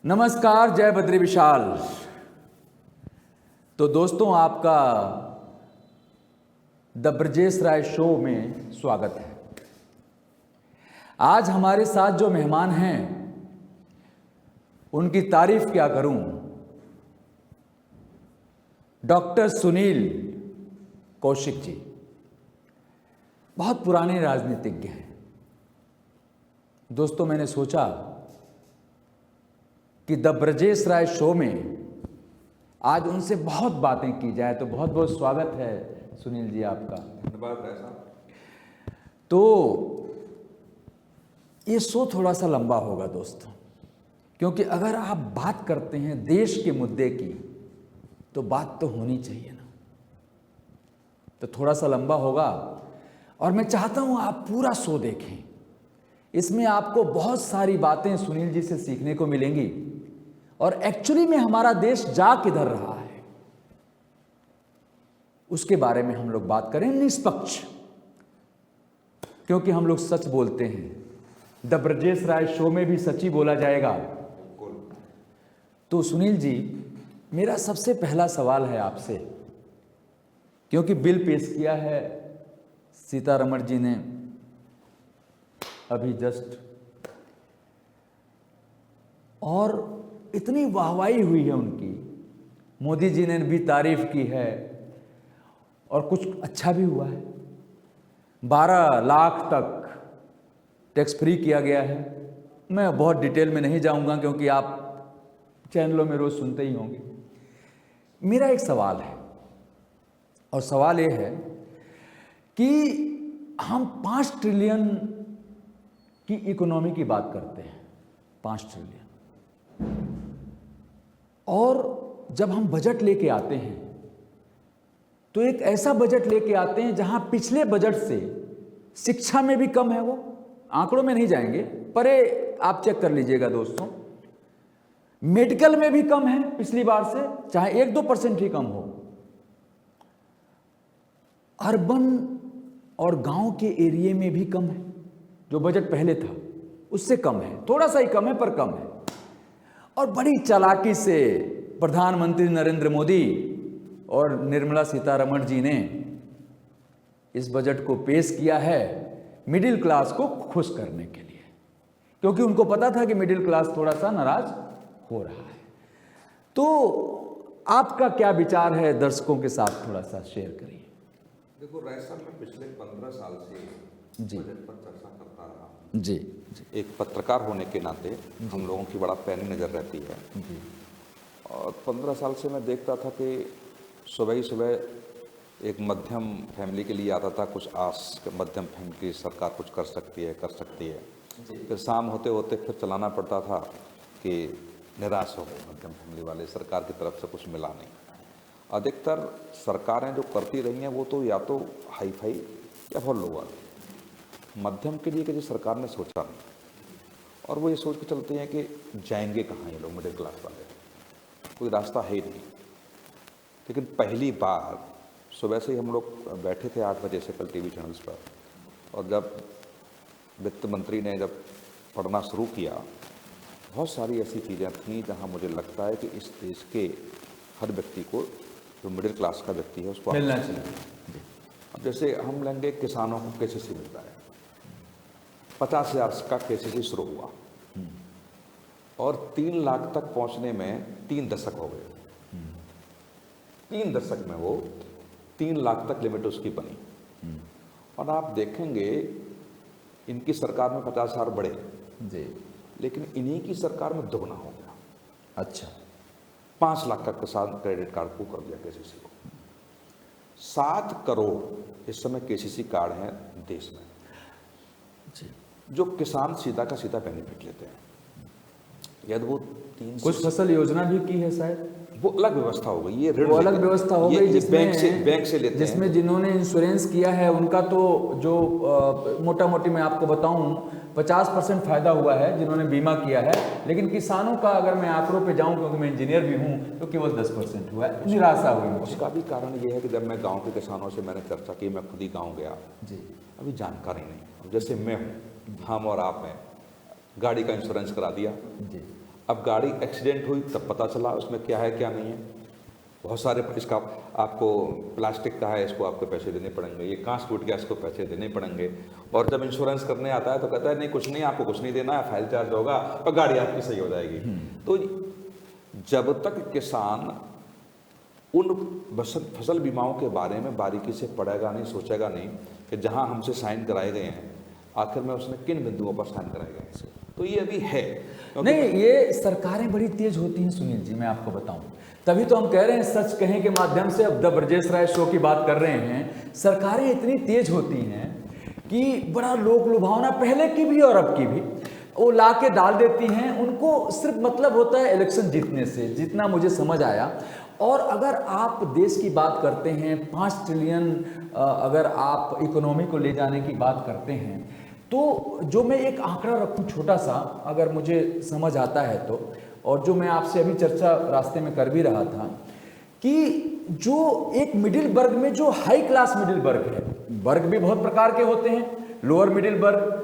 नमस्कार, जय बद्री विशाल। तो दोस्तों, आपका द ब्रजेश राय शो में स्वागत है। आज हमारे साथ जो मेहमान हैं उनकी तारीफ क्या करूं। डॉक्टर सुनील कौशिक जी बहुत पुराने राजनीतिज्ञ हैं। दोस्तों, मैंने सोचा कि द ब्रजेश राय शो में आज उनसे बहुत बातें की जाए, तो बहुत बहुत स्वागत है सुनील जी आपका। धन्यवाद राय साहब। तो ये शो थोड़ा सा लंबा होगा दोस्तों, क्योंकि अगर आप बात करते हैं देश के मुद्दे की तो बात तो होनी चाहिए ना। तो थोड़ा सा लंबा होगा और मैं चाहता हूं आप पूरा शो देखें। इसमें आपको बहुत सारी बातें सुनील जी से सीखने को मिलेंगी और एक्चुअली में हमारा देश जा किधर रहा है उसके बारे में हम लोग बात करें, निष्पक्ष, क्योंकि हम लोग सच बोलते हैं। द ब्रजेश राय शो में भी सच ही बोला जाएगा। तो सुनील जी, मेरा सबसे पहला सवाल है आपसे, क्योंकि बिल पेश किया है सीतारमण जी ने अभी जस्ट, और इतनी वाहवाही हुई है उनकी, मोदी जी ने भी तारीफ की है और कुछ अच्छा भी हुआ है। 12 लाख तक टैक्स फ्री किया गया है। मैं बहुत डिटेल में नहीं जाऊंगा क्योंकि आप चैनलों में रोज सुनते ही होंगे। मेरा एक सवाल है, और सवाल ये है कि हम 5 ट्रिलियन की इकोनॉमी की बात करते हैं, 5 ट्रिलियन, और जब हम बजट लेके आते हैं तो एक ऐसा बजट लेके आते हैं जहां पिछले बजट से शिक्षा में भी कम है। वो आंकड़ों में नहीं जाएंगे, पर आप चेक कर लीजिएगा दोस्तों। मेडिकल में भी कम है पिछली बार से, चाहे 1-2% ही कम हो। अर्बन और गांव के एरिया में भी कम है, जो बजट पहले था उससे कम है, थोड़ा सा ही कम है पर कम है। और बड़ी चालाकी से प्रधानमंत्री नरेंद्र मोदी और निर्मला सीतारमण जी ने इस बजट को पेश किया है मिडिल क्लास को खुश करने के लिए, क्योंकि उनको पता था कि मिडिल क्लास थोड़ा सा नाराज हो रहा है। तो आपका क्या विचार है, दर्शकों के साथ थोड़ा सा शेयर करिए। देखो राय साहब, मैं पिछले 15 साल से जी बजट पर चर्चा करता रहा हूं। जी एक पत्रकार होने के नाते हम लोगों की बड़ा पैनी नज़र रहती है जी। और 15 साल से मैं देखता था कि सुबह ही सुबह एक मध्यम फैमिली के लिए आता था कुछ आस कि मध्यम फैमिली की सरकार कुछ कर सकती है। फिर शाम होते होते फिर चलाना पड़ता था कि निराश हो गए मध्यम फैमिली वाले, सरकार की तरफ से कुछ मिला नहीं। अधिकतर सरकारें जो करती रही हैं वो तो या तो हाई फाई या बहुत लोअर। मध्यम के लिए किसी सरकार ने सोचा नहीं, और वो ये सोच के चलते हैं कि जाएंगे कहाँ ये लोग मिडिल क्लास वाले, कोई रास्ता है ही नहीं। लेकिन पहली बार सुबह से ही हम लोग बैठे थे 8 बजे से कल टीवी चैनल्स पर, और जब वित्त मंत्री ने जब पढ़ना शुरू किया, बहुत सारी ऐसी चीज़ें थीं जहां मुझे लगता है कि इस देश के हर व्यक्ति को, जो मिडिल क्लास का व्यक्ति है, उसको मिलना चाहिए। अब जैसे हम लेंगे, किसानों को केसीसी मिलता है, 50,000 का केसीसी शुरू हुआ और 3 लाख तक पहुंचने में 3 दशक हो गए। 3 दशक में वो 3 लाख तक लिमिट उसकी बनी। और आप देखेंगे इनकी सरकार में 50,000 बढ़े जी। लेकिन इन्हीं की सरकार में दुगना हो गया। अच्छा। 5 लाख का किसान क्रेडिट कार्ड को कर दिया केसीसी को। 7 करोड़ इस समय केसीसी कार्ड हैं देश में जी। जो किसान सीधा का सीधा बेनिफिट लेते हैं। यदि वो 3 कुछ फसल योजना भी की है शायद, वो अलग व्यवस्था हो गई। ये ऋण वो अलग व्यवस्था हो गई जिसमें बैंक से लेते हैं, जिसमें जिन्होंने इंश्योरेंस किया है उनका तो जो मोटा मोटी मैं आपको बताऊं 50% फायदा हुआ है जिन्होंने बीमा किया है। लेकिन किसानों का अगर मैं आंकड़ों पे जाऊं, क्योंकि मैं इंजीनियर भी हूं, तो केवल 10% हुआ है। निराशा हुई मुझे। उसका भी कारण ये है कि जब मैं गांव के किसानों से मैंने चर्चा की, मैं खुद ही गाँव गया जी। अभी जानकारी नहीं। जैसे मैं हूँ, हम और आप हैं, गाड़ी का इंश्योरेंस करा दिया, जी। अब गाड़ी एक्सीडेंट हुई तब पता चला उसमें क्या है क्या नहीं है। बहुत सारे इसका आपको प्लास्टिक का है, इसको आपको पैसे देने पड़ेंगे, ये कांच टूट गया इसको पैसे देने पड़ेंगे। और जब इंश्योरेंस करने आता है तो कहता है नहीं कुछ नहीं, आपको कुछ नहीं देना है, फाइल चार्ज होगा और गाड़ी आपकी सही हो जाएगी। तो जब तक किसान उन फसल बीमाओं के बारे में बारीकी से पढ़ेगा नहीं, सोचेगा नहीं कि जहां हमसे साइन कराए गए हैं आखिर में उसने किन बिंदुओं पर साइन कराए गए हैं, तो ये अभी है। नहीं, ये सरकारें बड़ी तेज होती हैं सुनील जी, मैं आपको बताऊं, तभी तो हम कह रहे हैं सच कहें के माध्यम से, अब द ब्रजेश राय शो की बात कर रहे हैं। सरकारें इतनी तेज होती हैं कि बड़ा लोक लुभावना, पहले की भी और अब की भी, वो ला के डाल देती हैं। उनको सिर्फ मतलब होता है इलेक्शन जीतने से, जितना मुझे समझ आया। और अगर आप देश की बात करते हैं, 5 ट्रिलियन अगर आप इकोनॉमी को ले जाने की बात करते हैं, तो जो मैं एक आंकड़ा रखूं छोटा सा, अगर मुझे समझ आता है तो, और जो मैं आपसे अभी चर्चा रास्ते में कर भी रहा था, कि जो एक मिडिल वर्ग में जो हाई क्लास मिडिल वर्ग है, वर्ग भी बहुत प्रकार के होते हैं, लोअर मिडिल वर्ग,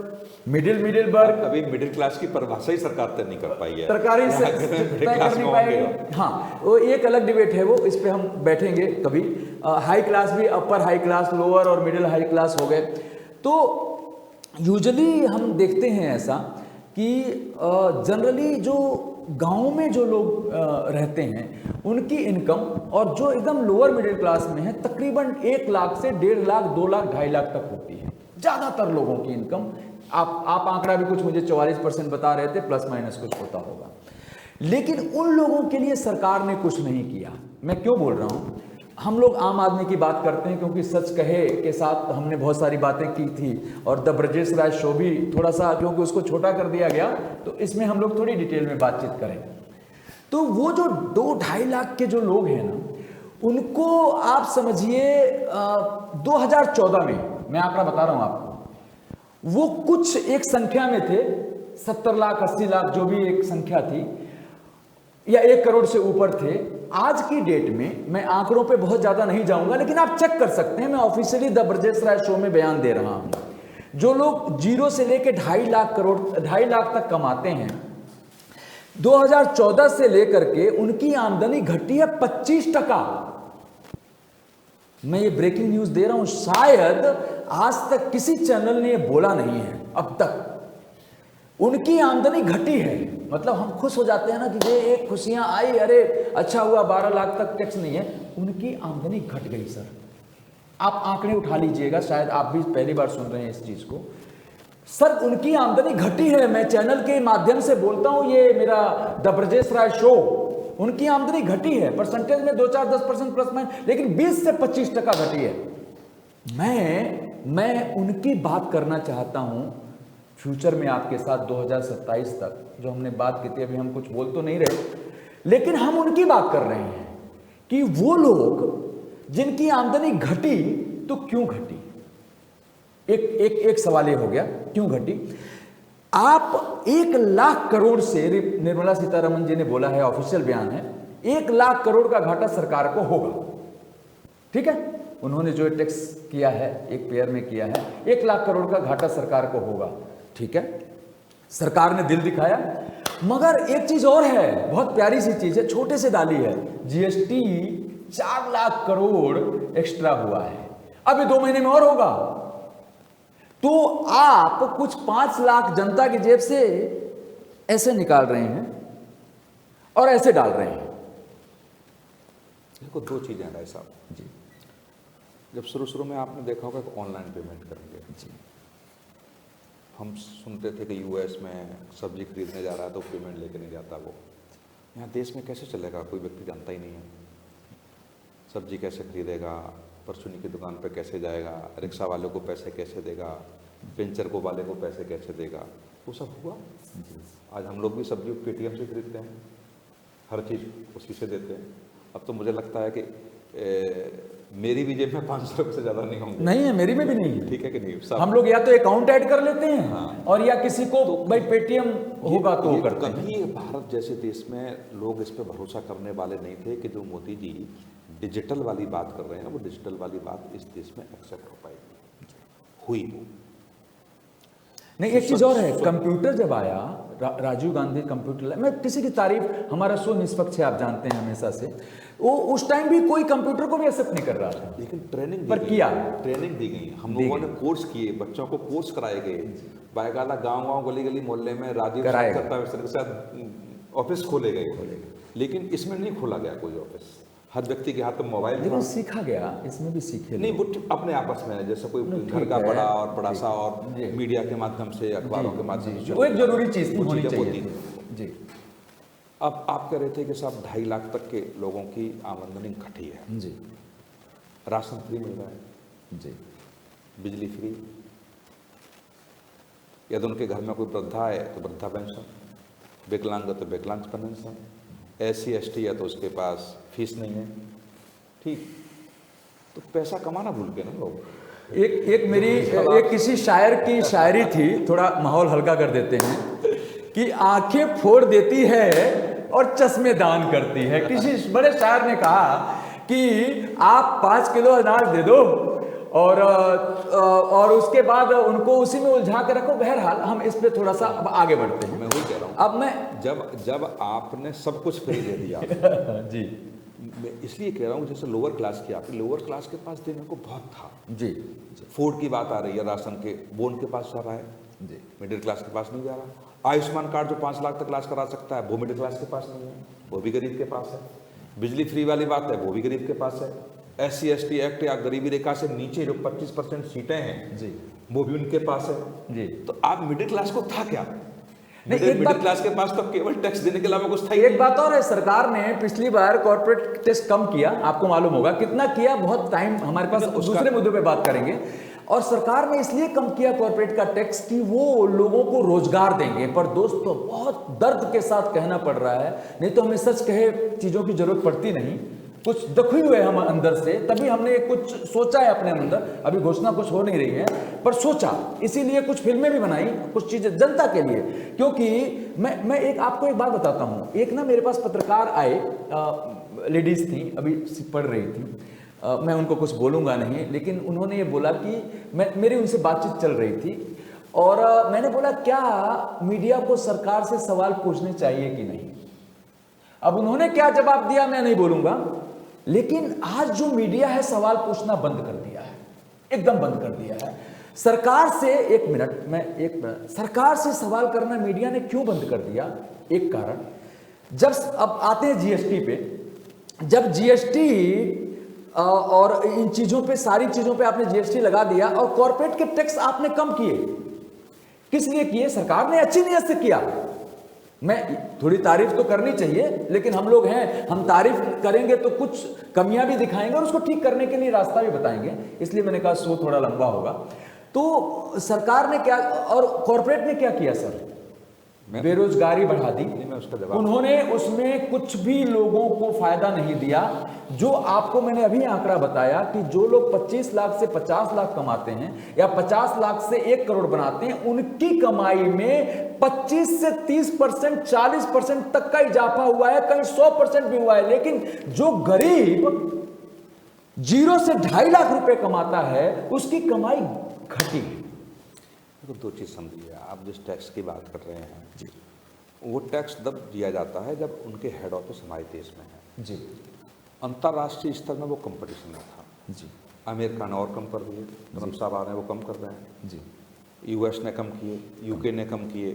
मिडिल वर्ग, अभी मिडिल क्लास की परिभाषा ही सरकार तय नहीं कर पाई है, सरकारी तय कर नहीं पाएगी। हाँ, वो एक अलग डिबेट है, वो इस पे हम बैठेंगे कभी। हाई क्लास भी, अपर हाई क्लास, लोअर और मिडिल हाई क्लास हो गए। तो यूजुअली हम देखते हैं ऐसा कि जनरली जो गाँव में जो लोग रहते हैं उनकी इनकम, और जो एकदम लोअर मिडिल क्लास में है, तकरीबन 1 लाख से 1.5 लाख, 2 लाख, 2.5 लाख तक होती है ज़्यादातर लोगों की इनकम। आप आंकड़ा भी कुछ मुझे 44% बता रहे थे, प्लस माइनस कुछ होता होगा। लेकिन उन लोगों के लिए सरकार ने कुछ नहीं किया। मैं क्यों बोल रहा हूँ, हम लोग आम आदमी की बात करते हैं क्योंकि सच कहे के साथ हमने बहुत सारी बातें की थी, और द ब्रजेश राय शो भी थोड़ा सा, क्योंकि उसको छोटा कर दिया गया, तो इसमें हम लोग थोड़ी डिटेल में बातचीत करें। तो वो जो 2-2.5 लाख के जो लोग हैं ना, उनको आप समझिए 2014 में, मैं आंकड़ा बता रहा हूं आपको, वो कुछ एक संख्या में थे, 70 लाख 80 लाख जो भी एक संख्या थी, या 1 करोड़ से ऊपर थे। आज की डेट में, मैं आंकड़ों पे बहुत ज्यादा नहीं जाऊंगा, लेकिन आप चेक कर सकते हैं, मैं officially the Brajesh Rai show में बयान दे रहा हूं। जो लोग 0 से लेकर 2.5 लाख करोड़, 2.5 लाख तक कमाते हैं, 2014 से लेकर के उनकी आमदनी घटी है 25%। मैं ये ब्रेकिंग न्यूज दे रहा हूं, शायद आज तक किसी चैनल ने ये बोला नहीं है अब तक। उनकी आमदनी घटी है, मतलब हम खुश हो जाते हैं ना कि ये एक खुशियां आई, अरे अच्छा हुआ 12 लाख तक टैक्स नहीं है, उनकी आमदनी घट गई। सर आप आंकड़े उठा लीजिएगा, शायद आप भी पहली बार सुन रहे हैं इस चीज को। सर उनकी आमदनी घटी है, मैं चैनल के माध्यम से बोलता हूं, ये मेरा द ब्रजेश राय शो, उनकी आमदनी घटी है, परसेंटेज में 2-4-10% प्लस माइनस, लेकिन 20 से 25% घटी है। मैं उनकी बात करना चाहता हूं फ्यूचर में आपके साथ 2027 तक, जो हमने बात की थी, अभी हम कुछ बोल तो नहीं रहे, लेकिन हम उनकी बात कर रहे हैं कि वो लोग जिनकी आमदनी घटी, तो क्यों घटी। एक सवाल ये हो गया, क्यों घटी। आप 1 लाख करोड़ से, निर्मला सीतारमण जी ने बोला है, ऑफिशियल बयान है, 1 लाख करोड़ का घाटा सरकार को होगा। ठीक है, उन्होंने जो टैक्स किया है, एक पेयर में किया है, 1 लाख करोड़ का घाटा सरकार को होगा। ठीक है, सरकार ने दिल दिखाया। मगर एक चीज और है, बहुत प्यारी सी चीज है, छोटे से डाली है, जीएसटी 4 लाख करोड़ एक्स्ट्रा हुआ है, अभी 2 महीने में और होगा। तो आप कुछ 5 लाख जनता की जेब से ऐसे निकाल रहे हैं और ऐसे डाल रहे हैं। देखो 2 चीजें हैं भाई साहब जी। जब शुरू में आपने देखा होगा कि ऑनलाइन पेमेंट करेंगे जी, हम सुनते थे कि यूएस में सब्जी खरीदने जा रहा है तो पेमेंट लेके नहीं जाता। वो यहाँ देश में कैसे चलेगा, कोई व्यक्ति जानता ही नहीं है। सब्जी कैसे खरीदेगा, परचूनी की दुकान पे कैसे जाएगा, रिक्शा वाले को पैसे कैसे देगा, पेंचर को वाले को पैसे कैसे देगा, वो सब हुआ। आज हम लोग भी सब्जी पेटीएम से खरीदते हैं, हर चीज़ उसी से देते हैं। अब तो मुझे लगता है कि मेरी भी जेब में 500 रुपये से ज़्यादा नहीं होंगे। नहीं है, मेरी में भी नहीं है। ठीक है कि नहीं, हम लोग या तो अकाउंट ऐड कर लेते हैं, हाँ, और या किसी को तो भाई पेटीएम होगा तो वो करते हैं। कभी भारत जैसे देश में लोग इस पे भरोसा करने वाले नहीं थे कि जो मोदी जी डिजिटल वाली बात कर रहे हैं, वो डिजिटल वाली बात इस देश में एक्सेप्ट हो पाएगी। हुई वो नहीं, एक चीज़ और है, कंप्यूटर जब आया, राजीव गांधी कंप्यूटर, मैं किसी की तारीफ, हमारा शो निष्पक्ष है, आप जानते हैं हमेशा से, वो उस टाइम भी कोई कंप्यूटर को भी एक्सेप्ट नहीं कर रहा था, लेकिन ट्रेनिंग पर किया, ट्रेनिंग दी गई, हम लोगों ने कोर्स किए, बच्चों को कोर्स कराए गए, बाकायदा गांव-गांव, गली-गली, मोहल्ले में राजीव साहब के साथ ऑफिस खोले गए, लेकिन इसमें नहीं खोला गया कोई ऑफिस, हर व्यक्ति के हाथ में मोबाइल, लेकिन सीखा गया, इसमें भी सीखे नहीं, वो अपने आपस में, जैसे कोई घर का बड़ा और बड़ा सा, और मीडिया के माध्यम से, अखबारों के माध्यम से, वो एक जरूरी चीज होनी चाहिए जी। अब आप कह रहे थे कि साहब 2.5 लाख तक के लोगों की आमदनी घटी है जी, राशन फ्री मिल रहा है जी, बिजली फ्री, यदि उनके घर में कोई वृद्धा है तो वृद्धा पेंशन, विकलांग है तो विकलांग पेंशन, SC ST है तो उसके पास फीस नहीं है, ठीक, तो पैसा कमाना भूल गए ना लोग। एक मेरी एक किसी शायर की शायरी थी, थोड़ा माहौल हल्का कर देते हैं, कि आंखें फोड़ देती है और चश्मे दान करती है। किसी बड़े शायर ने कहा कि आप 5 किलो अनाज दे दो और उसके बाद उनको उसी में उलझा के रखो। बहरहाल हम इस पे थोड़ा सा अब आगे बढ़ते हैं। मैं वही कह रहा हूँ, अब मैं जब आपने सब कुछ फ्री दे दिया जी, मैं इसलिए कह रहा हूँ, जैसे लोअर क्लास की, आपके लोअर क्लास के पास देने को बहुत था जी, फूड की बात आ रही है, राशन के, वो उनके पास जा रहा है जी, मिडिल क्लास के पास नहीं जा रहा। आयुष्मान कार्ड जो 5 लाख तक इलाज करा सकता है, वो मिडिल क्लास के पास नहीं है, वो भी गरीब के पास है। बिजली फ्री वाली बात है, वो भी गरीब के पास है। SC ST एक्ट या गरीबी रेखा से नीचे जो 25% सीटें हैं जी, वो भी उनके पास है जी। तो आप मिडिल क्लास को था क्या? मिडिल क्लास के पास तो केवल टैक्स देने के अलावा कुछ था ही। एक बात और है, सरकार ने पिछली बार कॉर्पोरेट टैक्स कम किया, आपको मालूम होगा कितना किया, बहुत टाइम हमारे पास दूसरे मुद्दों पे बात करेंगे। और सरकार ने इसलिए कम किया कॉर्पोरेट का टैक्स कि वो लोगों को रोजगार देंगे। पर दोस्तों, बहुत दर्द के साथ कहना पड़ रहा है, नहीं तो हमें सच कहे चीजों की जरूरत पड़ती नहीं, कुछ दुखी हुए हम अंदर से, तभी हमने कुछ सोचा है अपने अंदर। अभी घोषणा कुछ हो नहीं रही है, पर सोचा, इसीलिए कुछ फिल्में भी बनाई, कुछ चीजें जनता के लिए। क्योंकि मैं एक आपको एक बात बताता हूं, एक ना मेरे पास पत्रकार आए, लेडीज थी, अभी पढ़ रही थी, मैं उनको कुछ बोलूंगा नहीं, लेकिन उन्होंने ये बोला कि मेरी उनसे बातचीत चल रही थी, और मैंने बोला क्या मीडिया को सरकार से सवाल पूछने चाहिए कि नहीं। अब उन्होंने क्या जवाब दिया मैं नहीं बोलूंगा, लेकिन आज जो मीडिया है सवाल पूछना बंद कर दिया है, एकदम बंद कर दिया है। सरकार से एक मिनट सरकार से सवाल करना मीडिया ने क्यों बंद कर दिया? एक कारण, जब अब आते हैं जीएसटी पे, जब जीएसटी और इन चीजों पे, सारी चीजों पे आपने जीएसटी लगा दिया और कॉर्पोरेट के टैक्स आपने कम किए, किस लिए किए? सरकार ने अच्छी नीयत से किया। मैं थोड़ी तारीफ तो करनी चाहिए, लेकिन हम लोग हैं, हम तारीफ करेंगे तो कुछ कमियां भी दिखाएंगे और उसको ठीक करने के लिए रास्ता भी बताएंगे, इसलिए मैंने कहा शो थोड़ा लंबा होगा। तो सरकार ने क्या और कॉर्पोरेट ने क्या किया सर? बेरोजगारी बढ़ा दी। उन्होंने उसमें कुछ भी लोगों को फायदा नहीं दिया। जो आपको मैंने अभी आंकड़ा बताया कि जो लोग 25 लाख से 50 लाख कमाते हैं या 50 लाख से 1 करोड़ बनाते हैं, उनकी कमाई में 25 से 30%, 40% तक का इजाफा हुआ है, कहीं 100% भी हुआ है। लेकिन जो गरीब 0 से 2.5 लाख रुपए कमाता है, उसकी कमाई घटी। तो 2 चीज़ समझिए, आप जिस टैक्स की बात कर रहे हैं जी, वो टैक्स तब दिया जाता है जब उनके हेड ऑफिस हमारे देश में है जी। अंतर्राष्ट्रीय स्तर में वो कंपटीशन में था जी। अमेरिका ने और कम कर दिए, ट्रम्प साहब आ रहे हैं, वो कम कर रहे हैं जी। US ने कम किए, UK ने कम किए।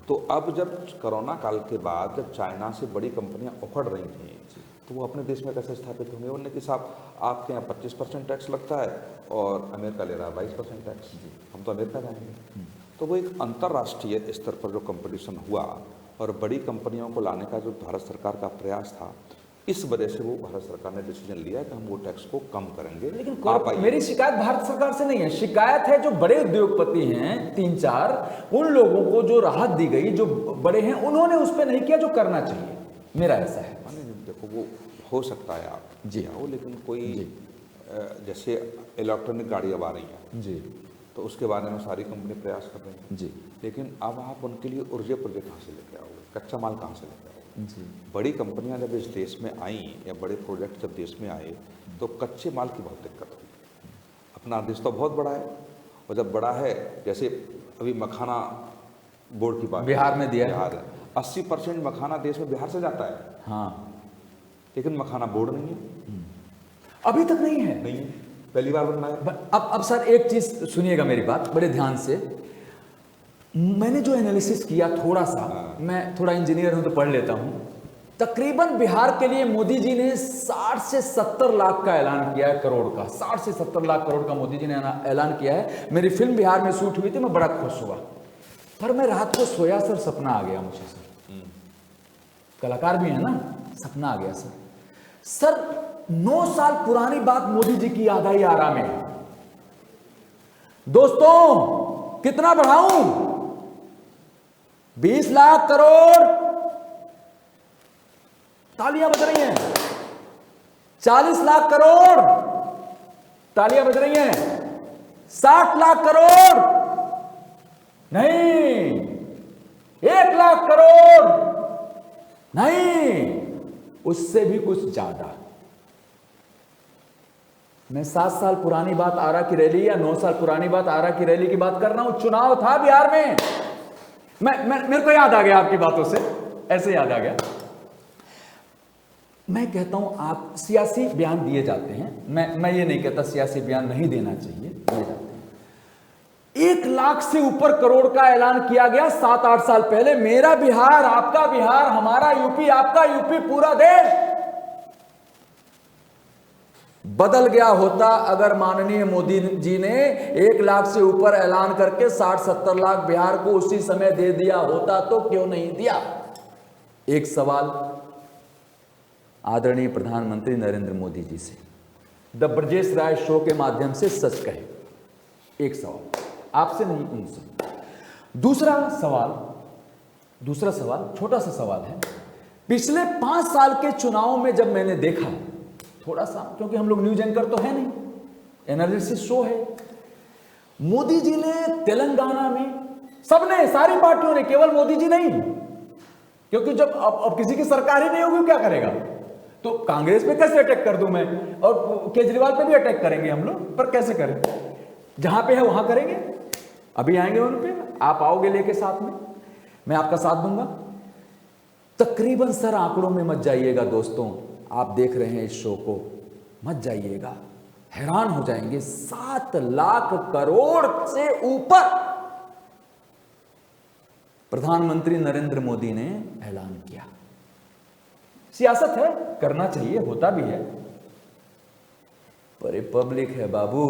तो अब जब कोरोना काल के बाद जब चाइना से बड़ी कंपनियां उखड़ रही थी, तो वो अपने देश में कैसे स्थापित होंगे? उन्होंने कि साहब आपके यहाँ 25% टैक्स लगता है और अमेरिका ले रहा है 22% टैक्स, हम तो अमेरिका जाएंगे। तो वो एक अंतर्राष्ट्रीय स्तर पर जो कंपटीशन हुआ और बड़ी कंपनियों को लाने का जो भारत सरकार का प्रयास था, इस वजह से वो भारत सरकार ने डिसीजन लिया कि हम वो टैक्स को कम करेंगे। लेकिन मेरी शिकायत भारत सरकार से नहीं है, शिकायत है जो बड़े उद्योगपति हैं 3-4, उन लोगों को जो राहत दी गई, जो बड़े हैं, उन्होंने उस पर नहीं किया जो करना चाहिए। मेरा ऐसा है। देखो, वो हो सकता है आप जी आओ, लेकिन कोई जैसे इलेक्ट्रॉनिक गाड़ी अब आ रही है जी, तो उसके बारे में सारी कंपनी प्रयास कर रही है जी। लेकिन अब आप उनके लिए ऊर्जा प्रोजेक्ट कहाँ से लेके आओगे? कच्चा माल कहाँ से लेके आओगे जी? बड़ी कंपनियां जब इस देश में आई या बड़े प्रोजेक्ट जब देश में आए, तो कच्चे माल की बहुत दिक्कत हुई। अपना देश तो बहुत बड़ा है, और जब बड़ा है, जैसे अभी मखाना बोर्ड की बात बिहार में दिया है। बिहार है 80% मखाना देश में बिहार से जाता है, हाँ, लेकिन मखाना बोर्ड नहीं है, अभी तक नहीं है। नहीं है, पहली बार बनना है। अब सर एक चीज सुनिएगा मेरी बात बड़े ध्यान से। मैंने जो एनालिसिस किया थोड़ा सा, मैं थोड़ा इंजीनियर हूं तो पढ़ लेता हूं। तकरीबन बिहार के लिए मोदी जी ने 60 से 70 लाख का ऐलान किया है, करोड़ का, 60 से 70 लाख करोड़ का मोदी जी ने ऐलान किया है। मेरी फिल्म बिहार में शूट हुई थी, मैं बड़ा खुश हुआ, पर मैं रात को सोया सर, सपना आ गया मुझे सर। कलाकार भी है ना, सपना आ गया सर 9 साल पुरानी बात मोदी जी की याद आई आरा में। दोस्तों कितना बढ़ाऊं? 20 लाख करोड़, तालियां बज रही हैं। 40 लाख करोड़, तालियां बज रही हैं। 60 लाख करोड़ नहीं, 1 लाख करोड़ नहीं, उससे भी कुछ ज्यादा। मैं 7 साल पुरानी बात आरा की रैली या 9 साल पुरानी बात आरा की रैली की बात कर रहा हूं। चुनाव था बिहार में, मेरे को याद आ गया आपकी बातों से, ऐसे याद आ गया। मैं कहता हूं आप सियासी बयान दिए जाते हैं, मैं ये नहीं कहता सियासी बयान नहीं देना चाहिए, दिए जाते हैं। 1 लाख से ऊपर करोड़ का ऐलान किया गया 7-8 साल पहले। मेरा बिहार, आपका बिहार, हमारा यूपी, आपका यूपी, पूरा देश बदल गया होता अगर माननीय मोदी जी ने 1 लाख से ऊपर ऐलान करके 60-70 लाख बिहार को उसी समय दे दिया होता। तो क्यों नहीं दिया? एक सवाल आदरणीय प्रधानमंत्री नरेंद्र मोदी जी से, द ब्रजेश राय शो के माध्यम से सच कहे। एक सवाल आपसे नहीं, उनसे। दूसरा सवाल छोटा सा सवाल है। पिछले 5 साल के चुनाव में जब मैंने देखा थोड़ा सा, क्योंकि हम लोग न्यूज एंकर तो है नहीं, एनालिसिस शो है, मोदी जी ने तेलंगाना में, सबने, सारी पार्टियों ने, केवल मोदी जी नहीं, क्योंकि जब अब किसी की सरकार ही नहीं होगी क्या करेगा? तो कांग्रेस पे कैसे अटैक कर दूं मैं, और केजरीवाल पे भी अटैक करेंगे हम लोग, पर कैसे करें? जहां पे है वहां करेंगे। अभी आएंगे उन पे, आप आओगे लेके साथ में, मैं आपका साथ दूंगा। तकरीबन सर आंकड़ों में मत जाइएगा दोस्तों, आप देख रहे हैं इस शो को, मत जाइएगा, हैरान हो जाएंगे। 7 लाख करोड़ से ऊपर प्रधानमंत्री नरेंद्र मोदी ने ऐलान किया। सियासत है, करना चाहिए, होता भी है, पर ये पब्लिक है बाबू,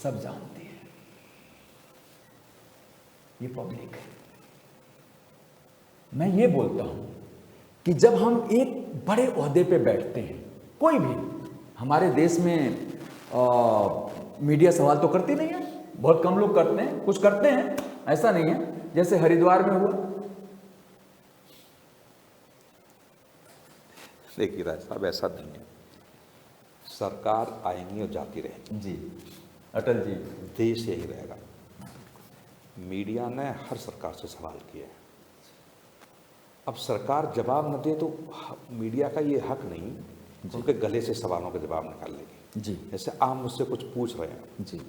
सब जानती है, ये पब्लिक है। मैं ये बोलता हूं कि जब हम एक बड़े ओहदे पे बैठते हैं, कोई भी, हमारे देश में मीडिया सवाल तो करती नहीं है, बहुत कम लोग करते हैं, कुछ करते हैं, ऐसा नहीं है, जैसे हरिद्वार में हुआ। देखिए राज साहब, ऐसा नहीं है, सरकार आएंगी और जाती रहेगी जी, अटल जी, देश यही रहेगा। मीडिया ने हर सरकार से सवाल किया है, अब सरकार जवाब न दे तो मीडिया का ये हक नहीं उनके गले से सवालों के जवाब निकालने की। जी, जैसे आप मुझसे कुछ पूछ रहे हैं जी,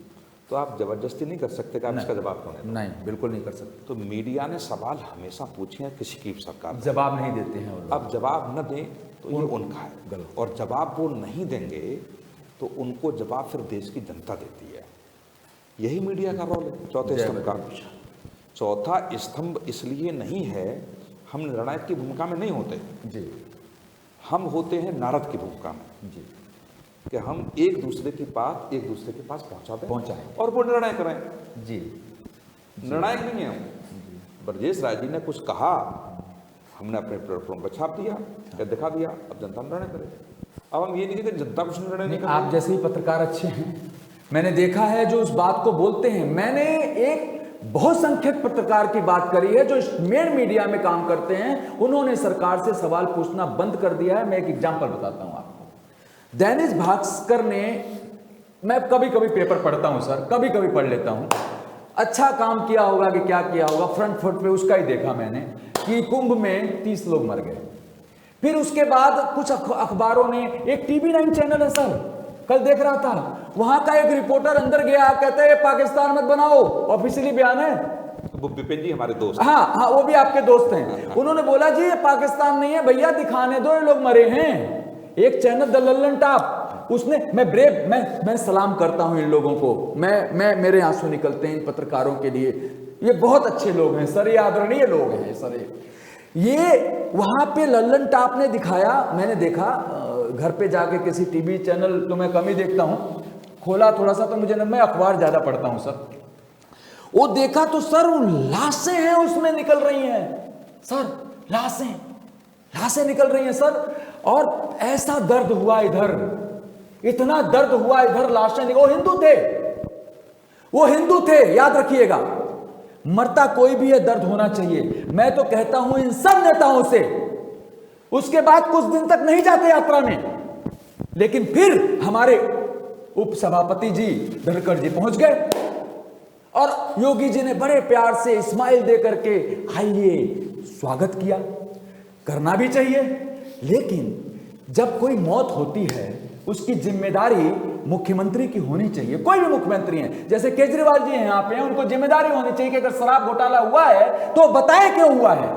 तो आप जबरदस्ती नहीं कर सकते कि आप इसका जवाब क्यों नहीं? नहीं, बिल्कुल नहीं कर सकते। तो मीडिया ने सवाल हमेशा पूछे हैं, किसी की सरकार जवाब नहीं देते हैं वो लोग। अब जवाब न दें तो ये उनका है गलत, और जवाब वो नहीं देंगे तो उनको जवाब फिर देश की जनता देती है। यही मीडिया का रोल है। चौथे स्तंभ का चौथा स्तंभ इसलिए नहीं है, हम निर्णायक की भूमिका में नहीं होते जी, हम होते हैं नारद की भूमिका में जी, कि हम एक दूसरे के पास पहुंचाएं और वो निर्णय करें। जी, निर्णायक नहीं है हम। ब्रजेश राय जी ने कुछ कहा, हमने अपने प्लेटफॉर्म पर छाप दिया, दिखा दिया, अब जनता निर्णय करे। अब हम ये नहीं कहते जनता कुछ निर्णय नहीं कर रही। आप जैसे ही पत्रकार अच्छे हैं, मैंने देखा है जो उस बात को बोलते हैं। मैंने एक बहुसंख्यक पत्रकार की बात करी है जो मेन मीडिया में काम करते हैं, उन्होंने सरकार से सवाल पूछना बंद कर दिया है। मैं एक एग्जांपल बताता हूं आपको। दैनिक भास्कर ने, मैं कभी कभी पेपर पढ़ता हूं सर, कभी कभी पढ़ लेता हूं, अच्छा काम किया होगा कि क्या किया होगा, फ्रंट फुट पे उसका ही देखा मैंने कि कुंभ में 30 लोग मर गए। फिर उसके बाद कुछ अखबारों ने, एक TV9 चैनल है सर, कल देख रहा था, वहां का एक रिपोर्टर अंदर गया, कहते हैं पाकिस्तान मत बनाओ, ऑफिशियली बयान है, वो विपिन जी हमारे दोस्त। हाँ हाँ, वो भी आपके दोस्त हैं। उन्होंने बोला जी ये पाकिस्तान नहीं है भैया, दिखाने दो, ये लोग मरे हैं। एक चैनल द लल्लन टॉप, उसने, मैं सलाम करता हूं इन लोगों को, मैं मेरे आंसू निकलते हैं इन पत्रकारों के लिए। ये बहुत अच्छे लोग हैं सर, ये आदरणीय लोग हैं सर। ये वहां पे लल्लन टॉप ने दिखाया, मैंने देखा घर पे जाके, किसी टीवी चैनल तो मैं कम ही देखता हूं, खोला थोड़ा सा तो मुझे, मैं अखबार ज्यादा पढ़ता हूं सर, वो देखा तो सर वो लाशें हैं उसमें निकल रही हैं सर, लाशें निकल रही हैं सर। और ऐसा दर्द हुआ इधर, इतना दर्द हुआ इधर, लाशें निकल, वो हिंदू थे, याद रखिएगा। मरता कोई भी है, दर्द होना चाहिए। मैं तो कहता हूं इन सब नेताओं से, उसके बाद कुछ दिन तक नहीं जाते यात्रा में, लेकिन फिर हमारे उप सभापति जी धनखड़ जी पहुंच गए और योगी जी ने बड़े प्यार से स्माइल दे करके आइए स्वागत किया। करना भी चाहिए, लेकिन जब कोई मौत होती है उसकी जिम्मेदारी मुख्यमंत्री की होनी चाहिए। कोई भी मुख्यमंत्री हैं, जैसे केजरीवाल जी हैं यहाँ पे, उनको जिम्मेदारी होनी चाहिए कि अगर शराब घोटाला हुआ है तो बताएं क्यों हुआ है।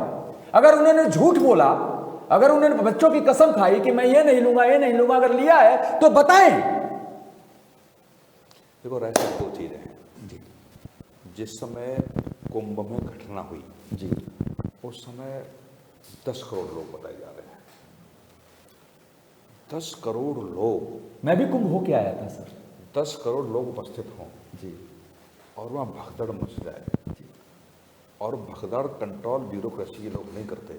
अगर उन्होंने झूठ बोला, अगर उन्होंने बच्चों की कसम खाई कि मैं ये नहीं लूंगा, अगर लिया है तो बताएं। देखो ऐसा दो चीजें हैं जी। जिस समय कुंभ में घटना हुई जी, उस समय 10 करोड़ लोग बताए जा रहे हैं। 10 करोड़ लोग, मैं भी कुंभ होके आया था सर। 10 करोड़ लोग उपस्थित हों जी, और वहाँ भगदड़ मच जाए जी, और भगदड़ कंट्रोल ब्यूरोक्रेसी ये लोग नहीं करते,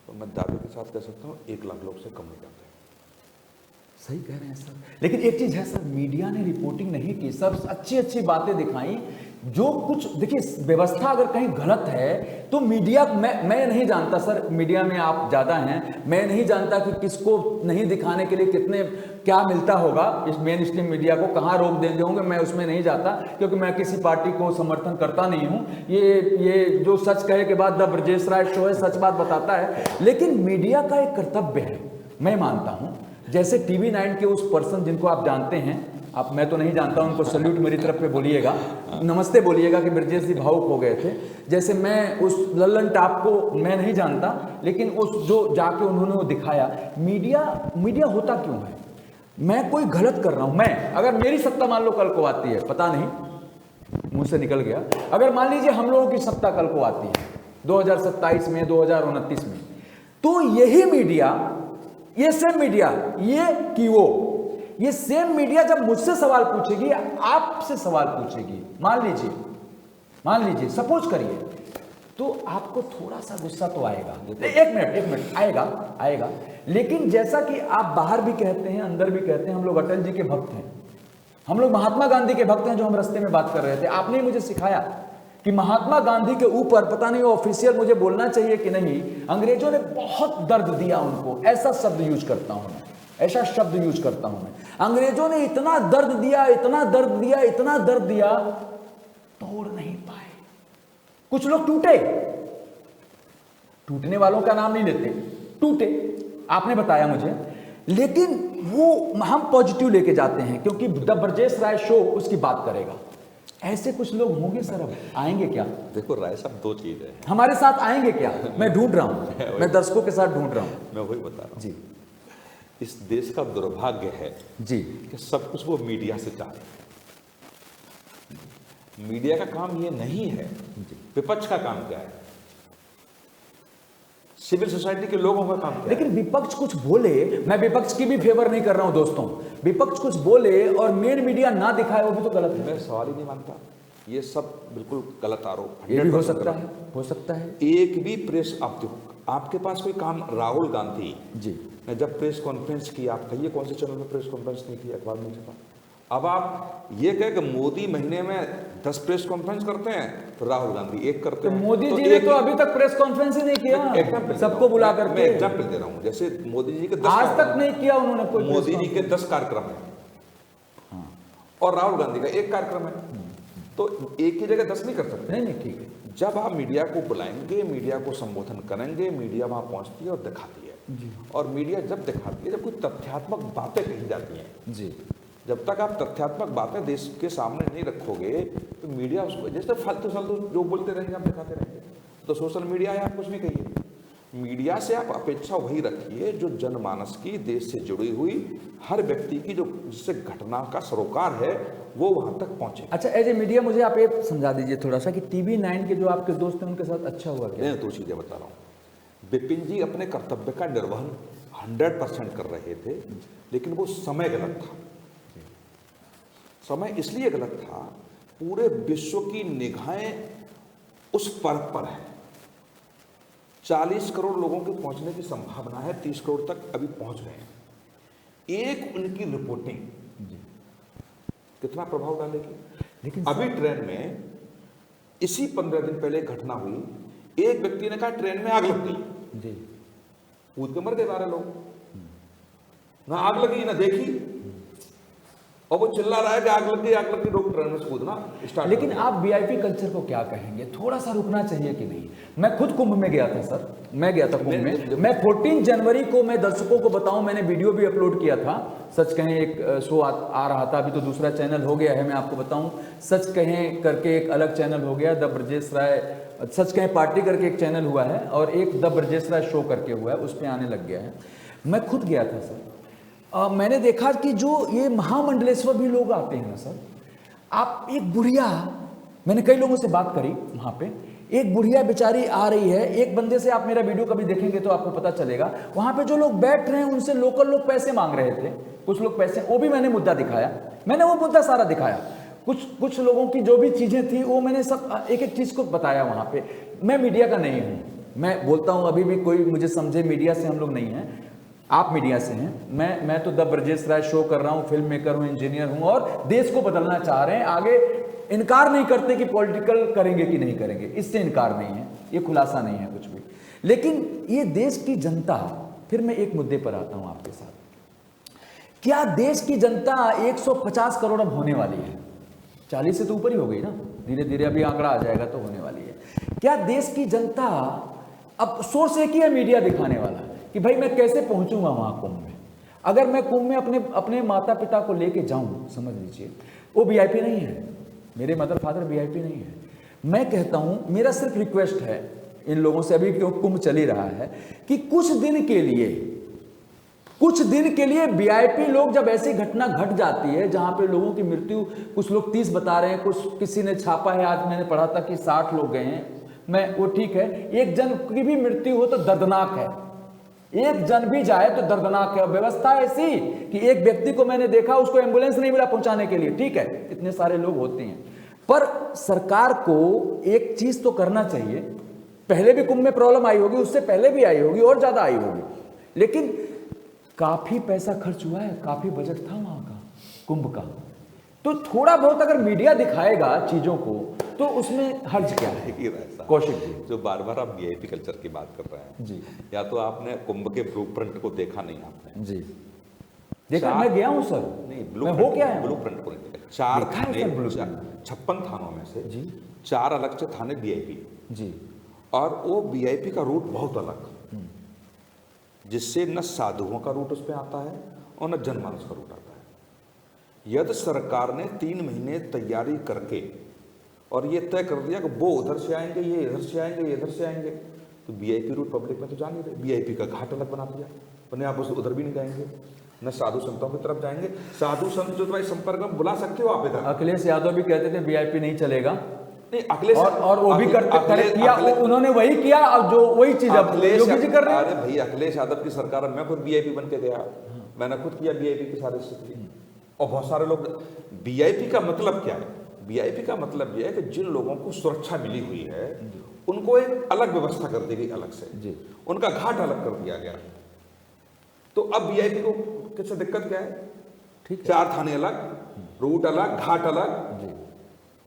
तो मैं दावे के साथ कह सकता हूँ 1 लाख लोग से कम नहीं जाते। सही कह रहे हैं सर, लेकिन एक चीज है सर, मीडिया ने रिपोर्टिंग नहीं की, सब अच्छी बातें दिखाई। जो कुछ देखिए, व्यवस्था अगर कहीं गलत है तो मीडिया, मैं नहीं जानता सर, मीडिया में आप ज्यादा हैं, मैं नहीं जानता कि किसको नहीं दिखाने के लिए कितने क्या मिलता होगा इस मेन स्ट्रीम मीडिया को, कहाँ रोक देंगे होंगे, मैं उसमें नहीं जाता, क्योंकि मैं किसी पार्टी को समर्थन करता नहीं हूँ। ये जो सच कहे के बाद द ब्रजेश राय शो है, सच बात बताता है, लेकिन मीडिया का एक कर्तव्य है, मैं मानता हूँ। जैसे टीवी 9 के उस पर्सन जिनको आप जानते हैं, आप, मैं तो नहीं जानता, उनको सल्यूट मेरी तरफ पे बोलिएगा, नमस्ते बोलिएगा कि ब्रजेश जी भावुक हो गए थे। जैसे मैं उस लल्लन टॉप को मैं नहीं जानता, लेकिन उस जो जाके उन्होंने वो दिखाया, मीडिया होता क्यों है? मैं कोई गलत कर रहा हूं, मैं अगर मेरी सत्ता मान लो कल को आती है, पता नहीं मुंह से निकल गया, अगर मान लीजिए हम लोगों की सत्ता कल को आती है 2027 में, 2029 में, तो यही मीडिया, ये सेम मीडिया, ये सेम मीडिया जब मुझसे सवाल पूछेगी, आपसे सवाल पूछेगी, मान लीजिए सपोज करिए, तो आपको थोड़ा सा गुस्सा तो आएगा। एक मिनट आएगा, लेकिन जैसा कि आप बाहर भी कहते हैं, अंदर भी कहते हैं, हम लोग अटल जी के भक्त हैं, हम लोग महात्मा गांधी के भक्त हैं, जो हम रास्ते में बात कर रहे थे। आपने मुझे सिखाया कि महात्मा गांधी के ऊपर, पता नहीं ऑफिशियल मुझे बोलना चाहिए कि नहीं, अंग्रेजों ने बहुत दर्द दिया उनको, ऐसा शब्द यूज करता हूं मैं, अंग्रेजों ने इतना दर्द दिया, तोड़ नहीं पाए। कुछ लोग टूटने वालों का नाम नहीं लेते, टूटे, आपने बताया मुझे, लेकिन वो हम पॉजिटिव लेके जाते हैं, क्योंकि द ब्रजेश राय शो उसकी बात करेगा। ऐसे कुछ लोग होंगे सर, अब आएंगे क्या? देखो राय साहब, दो चीजें हैं, हमारे साथ आएंगे क्या? मैं ढूंढ रहा हूं, मैं दर्शकों के साथ ढूंढ रहा हूं। मैं वही बता रहा हूं जी, इस देश का दुर्भाग्य है जी, कि सब कुछ वो मीडिया से चाहते हैं। मीडिया का काम ये नहीं है, विपक्ष का काम क्या है, सिविल सोसाइटी के लोगों का काम क्या है। लेकिन विपक्ष कुछ बोले, मैं विपक्ष की भी फेवर नहीं कर रहा हूं दोस्तों, विपक्ष कुछ बोले और मेन मीडिया ना दिखाए, वो भी तो गलत है। मैं सवाल ही नहीं मानता, ये सब बिल्कुल गलत आरोप, ये भी हो 100% सकता है। एक भी प्रेस, आपके पास कोई काम, राहुल गांधी जी ने जब प्रेस कॉन्फ्रेंस की, आप कहिए कौन से चैनल में प्रेस कॉन्फ्रेंस नहीं की, अखबार में छपा। अब आप ये कहे कि मोदी महीने में 10 प्रेस कॉन्फ्रेंस करते हैं, तो राहुल गांधी 1 करते हैं। मोदी जी ने तो अभी तक प्रेस कॉन्फ्रेंस ही नहीं किया, सबको बुला करके। मैं एग्जाम्पल दे रहा हूं, जैसे मोदी जी के 10 आज तक नहीं किया उन्होंने कोई। मोदी जी के 10 कार्यक्रम है और राहुल गांधी का 1 कार्यक्रम है, तो एक ही जगह 10 नहीं कर सकते। नहीं, ठीक है। जब आप मीडिया को बुलाएंगे, मीडिया को संबोधन करेंगे, मीडिया वहां पहुंचती है और दिखाती है, और मीडिया जब दिखाती है, जब कोई तथ्यात्मक बातें कही जाती हैं जी, जब तक आप तथ्यात्मक बातें देश के सामने नहीं रखोगे तो मीडिया उसको जैसे फालतू फालतू जो बोलते रहेंगे आप दिखाते रहेंगे। तो सोशल मीडिया है, आप कुछ भी कहिए, मीडिया से आप अपेक्षा वही रखिए जो जनमानस की, देश से जुड़ी हुई हर व्यक्ति की जो जिससे घटना का सरोकार है वो वहां तक पहुंचे। अच्छा, एज ए मीडिया मुझे आप ये समझा दीजिए थोड़ा सा कि TV9 के जो आपके दोस्त हैं उनके साथ अच्छा हुआ क्या? मैं 2 चीजें बता रहा हूँ। विपिन जी अपने कर्तव्य का निर्वहन 100% कर रहे थे, लेकिन वो समय गलत था। समय इसलिए गलत था, पूरे विश्व की निगाहें उस परत पर है। 40 करोड़ लोगों के पहुंचने की संभावना है, 30 करोड़ तक अभी पहुंच गए हैं। एक उनकी रिपोर्टिंग कितना प्रभाव डालेगी? लेकिन अभी ट्रेन में इसी 15 दिन पहले घटना हुई, एक व्यक्ति ने कहा ट्रेन में आग लग गई जी, कूद के मर गए 12 लोग। ना आग लगी ना देखी, और वो चिल्ला रहा है कि आग लग गई, लोग ट्रेन में कूदना स्टार्ट। लेकिन आप VIP कल्चर को क्या कहेंगे? थोड़ा सा रुकना चाहिए कि नहीं? मैं खुद कुंभ में गया था सर, मैं गया था कुंभ में। मैं 14 जनवरी को, मैं दर्शकों को बताऊं, मैंने वीडियो भी अपलोड किया था। सच कहें एक शो आ रहा था, अभी तो दूसरा चैनल हो गया है, मैं आपको बताऊं। सच कहें करके एक अलग चैनल हो गया, द ब्रजेश राय, सच कहें पार्टी करके एक चैनल हुआ है, और एक द ब्रजेश राय शो करके हुआ है, उस पर आने लग गया है। मैं खुद गया था सर। मैंने देखा कि जो ये महामंडलेश्वर भी लोग आते हैं ना सर, आप एक बुढ़िया, मैंने कई लोगों से बात करी वहाँ पे, एक बुढ़िया बेचारी आ रही है, एक बंदे से, आप मेरा वीडियो कभी देखेंगे तो आपको पता चलेगा, वहाँ पे जो लोग बैठ रहे हैं उनसे लोकल लोग पैसे मांग रहे थे, कुछ लोग पैसे, वो भी मैंने मुद्दा दिखाया, मैंने वो मुद्दा सारा दिखाया। कुछ लोगों की जो भी चीज़ें थी वो मैंने सब एक एक चीज़ को बताया वहाँ पे। मैं मीडिया का नहीं हूँ, मैं बोलता हूँ, अभी भी कोई मुझे समझे, मीडिया से हम लोग नहीं हैं, आप मीडिया से हैं। मैं तो द ब्रजेश राय शो कर रहा हूँ, फिल्म मेकर हूँ, इंजीनियर हूँ, और देश को बदलना चाह रहे हैं। आगे इनकार नहीं करते कि पॉलिटिकल करेंगे कि नहीं करेंगे, इससे इनकार नहीं है, ये खुलासा नहीं है कुछ भी। लेकिन ये देश की जनता, फिर मैं एक मुद्दे पर आता हूँ आपके साथ, क्या देश की जनता 150 करोड़ अब होने वाली है? 40 से तो ऊपर ही हो गई ना, धीरे धीरे अभी आंकड़ा आ जाएगा तो होने वाली है। क्या देश की जनता, अब सोर्स एक ही है मीडिया दिखाने वाला कि भाई मैं कैसे पहुंचूंगा वहां कुंभ में? अगर मैं कुंभ में अपने माता पिता को लेके जाऊं, समझ लीजिए वो VIP नहीं है, मेरे मदर फादर VIP नहीं है। मैं कहता हूं, मेरा सिर्फ रिक्वेस्ट है इन लोगों से, अभी क्यों कुंभ चल ही रहा है, कि कुछ दिन के लिए VIP लोग, जब ऐसी घटना घट जाती है जहां पे लोगों की मृत्यु, कुछ लोग 30 बता रहे हैं, किसी ने छापा है, आज मैंने पढ़ा था कि 60 लोग गए हैं, मैं वो ठीक है, एक जन की भी मृत्यु हो तो दर्दनाक है, एक जन भी जाए तो दर्दनाक है। व्यवस्था ऐसी कि एक व्यक्ति को मैंने देखा, उसको एम्बुलेंस नहीं मिला पहुंचाने के लिए, ठीक है, इतने सारे लोग होते हैं, पर सरकार को एक चीज तो करना चाहिए। पहले भी कुंभ में प्रॉब्लम आई होगी, उससे पहले भी आई होगी और ज्यादा आई होगी, लेकिन काफी पैसा खर्च हुआ है, काफी बजट था वहां का कुंभ का, तो थोड़ा बहुत अगर मीडिया दिखाएगा चीजों को तो उसमें हर्ज क्या है? कौशिक जी, जो बार बार आप VIP कल्चर की बात कर रहे हैं जी, या तो आपने कुंभ के ब्लूप्रिंट को देखा नहीं आपने जी, देखा, मैं गया हूं सर, नहीं हो क्या है, ब्लूप्रिंट को नहीं देखा। 4 थाने, 56 थानों में से जी 4 अलग से थाने VIP जी, और वो VIP का रूट बहुत अलग, जिससे न साधुओं का रूट उस पर आता है और न जनमानस का रूट आता है। यदि सरकार ने 3 महीने तैयारी करके और ये तय कर दिया कि वो उधर से आएंगे, ये इधर से आएंगे, ये इधर से आएंगे, तो VIP रूट पब्लिक में तो जा नहीं रहे, VIP का घाट अलग बना दिया, वरना आप उधर भी नहीं जाएंगे, न साधु संतों की तरफ जाएंगे। साधु संत जो भाई संपर्क में बुला सकते हो आप इधर। अखिलेश यादव भी कहते थे VIP नहीं चलेगा, नहीं अखिलेश, और वो भी किया, उन्होंने वही किया, अब जो वही चीज योगी जी कर रहे हैं। अरे भाई अखिलेश यादव की सरकार में मैं खुद VIP बन के गया, मैंने खुद किया VIP की सारी स्थिति, और बहुत सारे लोग। VIP का मतलब क्या है? VIP का मतलब यह है कि जिन लोगों को सुरक्षा मिली हुई है उनको एक अलग व्यवस्था कर दी गई, अलग से जी, उनका घाट अलग कर दिया गया। तो अब VIP को किससे दिक्कत क्या है? ठीक है, 4 थाने अलग, रूट अलग, घाट अलग जी,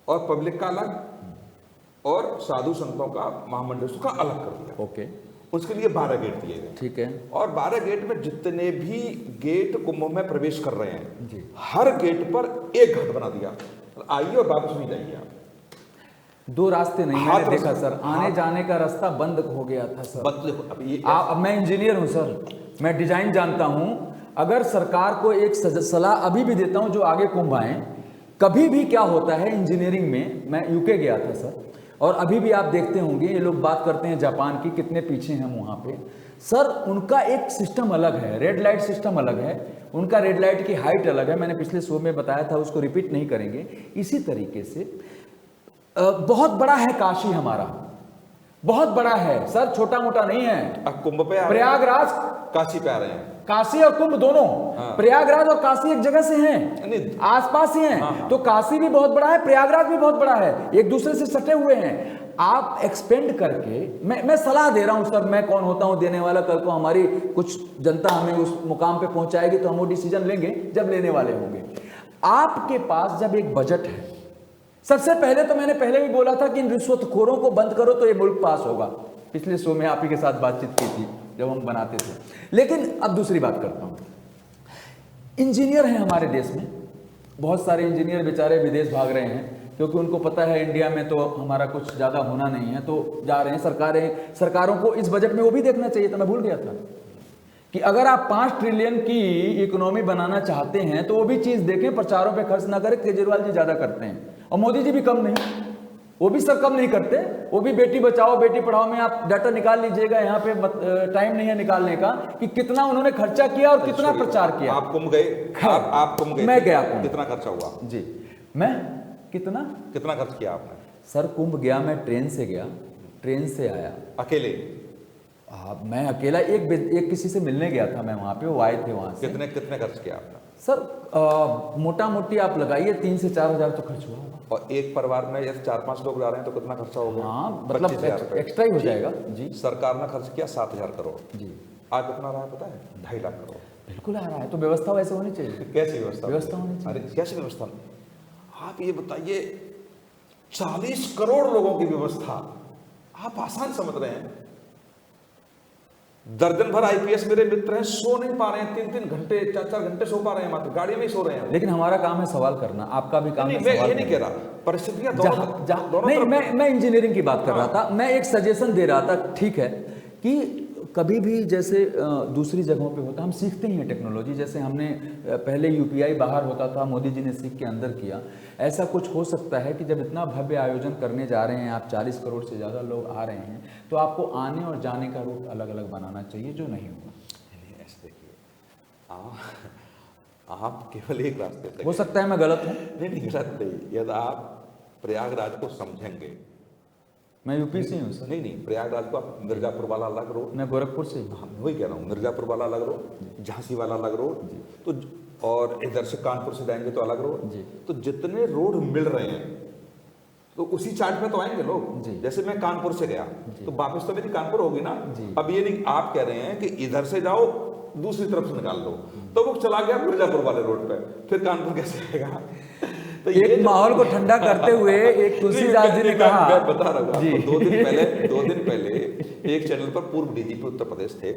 और पब्लिक का अलग, और साधु संतों का, महामंडलेश्वर का अलग कर दिया। ओके, उसके लिए 12 गेट दिए गए, ठीक है, और 12 गेट में जितने भी गेट कुंभ में प्रवेश कर रहे हैं जी, हर गेट पर एक घाट बना दिया, आइए और वापस नहीं जाइए आप। 2 रास्ते नहीं, मैंने देखा सर, आने जाने का रास्ता बंद हो गया था सर। अब मैं इंजीनियर हूं सर, मैं डिजाइन जानता हूं। अगर सरकार को एक सलाह अभी भी देता हूं जो आगे कुंभ आए, कभी भी क्या होता है इंजीनियरिंग में, मैं यूके गया था सर, और अभी भी आप देखते होंगे ये लोग बात करते हैं जापान की, कितने पीछे हैं वहाँ पे सर। उनका एक सिस्टम अलग है, रेड लाइट सिस्टम अलग है, उनका रेड लाइट की हाइट अलग है, मैंने पिछले शो में बताया था, उसको रिपीट नहीं करेंगे। इसी तरीके से बहुत बड़ा है काशी हमारा, बहुत बड़ा है सर, छोटा मोटा नहीं है। अब कुंभ पे प्रयागराज काशी पे आ रहे हैं, काशी और कुंभ दोनों, प्रयागराज और काशी एक जगह से हैं, आसपास ही हैं। तो काशी भी बहुत बड़ा है, प्रयागराज भी बहुत बड़ा है, एक दूसरे से सटे हुए हैं। आप एक्सपेंड करके, मैं सलाह दे रहा हूं सर, मैं कौन होता हूं देने वाला, कल को हमारी कुछ जनता हमें उस मुकाम पे पहुंचाएगी तो हम वो डिसीजन लेंगे जब लेने वाले होंगे। आपके पास जब एक बजट है, सबसे पहले तो मैंने पहले भी बोला था कि इन रिश्वतखोरों को बंद करो तो ये मुल्क पास होगा, पिछले शो में आप ही के साथ बातचीत की थी जब हम बनाते थे। लेकिन अब दूसरी बात करता हूं, इंजीनियर हैं हमारे देश में, बहुत सारे इंजीनियर बेचारे विदेश भाग रहे हैं क्योंकि उनको पता है इंडिया में तो हमारा कुछ ज़्यादा होना नहीं है, तो जा रहे हैं। सरकारों को इस बजट में वो भी देखना चाहिए था, मैं भूल गया था कि अगर आप 5 ट्रिलियन की इकोनॉमी बनाना चाहते हैं तो वो भी चीज़ देखें, प्रचारों पे खर्च ना करें। केजरीवाल जी ज़्यादा करते हैं और मोदी जी भी कम नहीं, वो भी सब कम नहीं करते, वो भी बेटी बचाओ बेटी पढ़ाओ में आप डाटा निकाल लीजिएगा, यहाँ पे टाइम नहीं है निकालने का कि कितना उन्होंने खर्चा किया और कितना प्रचार किया। आप कुंभ गए, आप कुंभ गए, मैं गया, कितना खर्चा हुआ जी? मैं कितना खर्च किया आपने? सर कुंभ गया, मैं ट्रेन से गया, ट्रेन से आया अकेले? मैं अकेला, एक किसी से मिलने गया था मैं वहाँ पे, वो आए थे वहाँ से। कितने खर्च किया आपने? सर मोटा मोटी आप लगाइए 3 से 4 हज़ार तो खर्च हुआ होगा। और एक परिवार में जैसे 4-5 लोग जा रहे हैं तो कितना खर्चा होगा? हाँ मतलब एक्स्ट्रा ही हो जाएगा जी। सरकार ने खर्च किया 7,000 करोड़ जी। आज कितना रहा है पता है? 2.5 लाख करोड़। बिल्कुल आ रहा है, तो व्यवस्था वैसे होनी चाहिए। कैसी व्यवस्था होनी चाहिए? अरे कैसी व्यवस्था? आप ये बताइए, 40 करोड़ लोगों की व्यवस्था आप आसान समझ रहे हैं। दर्जन भर आईपीएस मेरे मित्र हैं, सो नहीं पा रहे हैं, 3-3 घंटे 4-4 घंटे सो पा रहे हैं, मात्र गाड़ी में ही सो रहे हैं। लेकिन हमारा काम है सवाल करना, आपका भी काम है मैं ये नहीं कह रहा, परिस्थितियां दोनों नहीं, मैं इंजीनियरिंग की बात कर रहा था, मैं एक सजेशन दे रहा था। ठीक है कि कभी भी जैसे दूसरी जगहों पे होता, हम सीखते ही हैं टेक्नोलॉजी, जैसे हमने पहले यूपीआई बाहर होता था, मोदी जी ने सीख के अंदर किया। ऐसा कुछ हो सकता है कि जब इतना भव्य आयोजन करने जा रहे हैं आप, 40 करोड़ से ज़्यादा लोग आ रहे हैं, तो आपको आने और जाने का रूट अलग अलग बनाना चाहिए, जो नहीं हुआ। ऐसे देखिए, आप केवल एक रास्ते तक, हो सकता है मैं गलत हूँ। नहीं गलत नहीं, यदि आप प्रयागराज को समझेंगे, मैं यूपी से हूँ सर। नहीं, प्रयागराज को आप मिर्जापुर वाला अलग रोड, मैं गोरखपुर से, हाँ वही कह रहा हूँ, मिर्जापुर वाला अलग रोड, झांसी वाला अलग रोड, तो और इधर से कानपुर से जाएंगे तो अलग रोड, तो जितने रोड मिल रहे हैं तो उसी चार्ट में तो आएंगे लोग। जैसे मैं कानपुर से गया तो वापस तो मेरी कानपुर होगी ना। अब ये नहीं आप कह रहे हैं कि इधर से जाओ दूसरी तरफ से निकाल दो, तो वो चला गया मिर्जापुर वाले रोड पे, फिर कानपुर कैसे आएगा? तो एक माहौल को ठंडा करते हुए एक तुलसीदास जी ने कहा, मैं बता रहा हूँ, 2 दिन पहले एक चैनल पर पूर्व डीजीपी उत्तर प्रदेश थे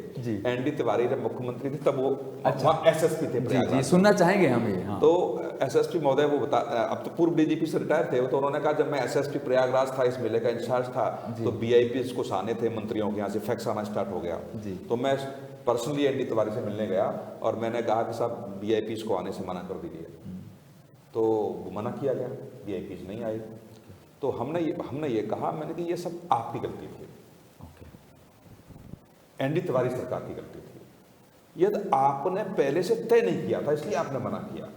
एनडी तिवारी, जब मुख्यमंत्री थे तब वो एसएसपी थे प्रयागराज। सुनना चाहेंगे हम ये। हाँ। तो एसएसपी महोदय वो अब तो पूर्व डीजीपी से रिटायर थे, तो उन्होंने कहा जब मैं एसएसपी प्रयागराज था, इस मेले का इंचार्ज था, तो वीआईपीज कुछ आने थे मंत्रियों के यहाँ से, फैक्स आना स्टार्ट हो गया। तो मैं पर्सनली एनडी तिवारी से मिलने गया और मैंने कहा कि साहब वीआईपीज को आने से मना कर दीजिए, तो मना किया गया, वीआईपीज नहीं आए। तो हमने ये कहा, मैंने कि ये सब आपकी गलती थी, एनडी तिवारी सरकार की गलती थी, यदि आपने पहले से तय नहीं किया था इसलिए आपने मना किया।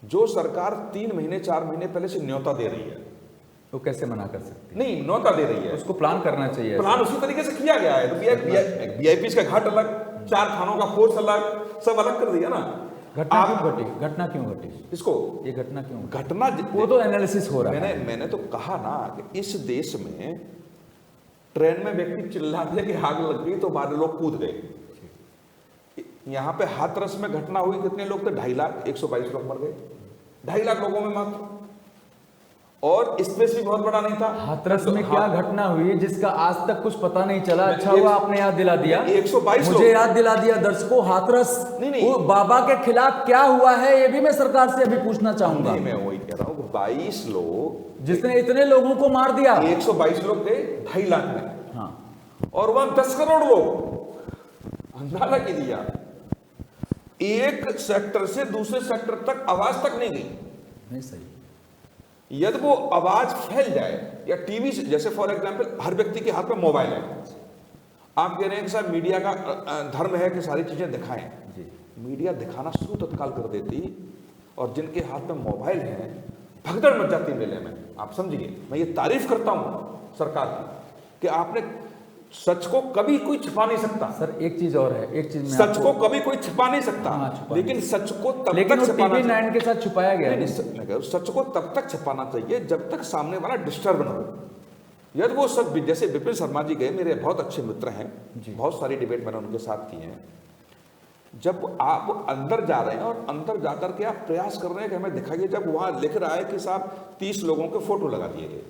जो सरकार 3 महीने 4 महीने पहले से न्योता दे रही है तो कैसे मना कर सकती है? नहीं, न्योता दे रही है, उसको प्लान करना चाहिए, प्लान उसी तरीके से किया गया है। तो वीआईपीज का घाट अलग, 4 थानों का फोर्स अलग, सब अलग कर दिया ना। घटना क्यों घटी? इसको ये घटना क्यों घटना, वो तो एनालिसिस हो रहा है। मैंने तो कहा ना कि इस देश में ट्रेन में व्यक्ति चिल्ला दिया कि आग लग गई तो बाहर लोग कूद गए। यहाँ पे हाथरस में घटना हुई, कितने लोग थे? 2.5 लाख, 122 लोग मर गए, 2.5 लाख लोगों में मात्र, और स्पेस भी बहुत बड़ा नहीं था। हाथरस में क्या घटना हुई जिसका आज तक कुछ पता नहीं चला? अच्छा हुआ आपने याद दिला दिया, 122 मुझे याद दिला दिया दर्शकों। हाथरस वो बाबा के खिलाफ क्या हुआ है, ये भी मैं सरकार से अभी पूछना चाहूंगा। मैं वही कह रहा हूँ, 22 लोग जिसने इतने लोगों को मार दिया, 122 लोग थे 2.5 लाख में। हाँ। और वहां 10 करोड़ लोग, अंदाजा कीजिए। एक सेक्टर से दूसरे सेक्टर तक आवाज तक नहीं गई। नहीं सही। यदि वो आवाज फैल जाए, या टीवी से, जैसे फॉर एग्जांपल हर व्यक्ति के हाथ में मोबाइल है, आप कह रहे हैं कि साहब मीडिया का धर्म है कि सारी चीजें दिखाएं जी। मीडिया दिखाना शुरू तत्काल कर देती, और जिनके हाथ में मोबाइल है भगदड़ मच जाती मेले में। आप समझिए, मैं ये तारीफ करता हूं सरकार की कि आपने, सच को कभी कोई छिपा नहीं सकता सर। एक चीज और है, एक चीज सच को कभी कोई छिपा नहीं सकता। लेकिन सच को तब तक छिपाना, टीवी9 के साथ छुपाया गया है। सच को तब तक छिपाना चाहिए जब तक सामने वाला डिस्टर्ब न हो। यदि वो सब, जैसे विपिन शर्मा जी गए, मेरे बहुत अच्छे मित्र हैं, बहुत सारी डिबेट मैंने उनके साथ की है। जब आप अंदर जा रहे हैं और अंदर जाकर के आप प्रयास कर रहे हैं कि हमें दिखाइए, जब वहां लिख रहा है कि साहब 30 लोगों के फोटो लगा दिए गए,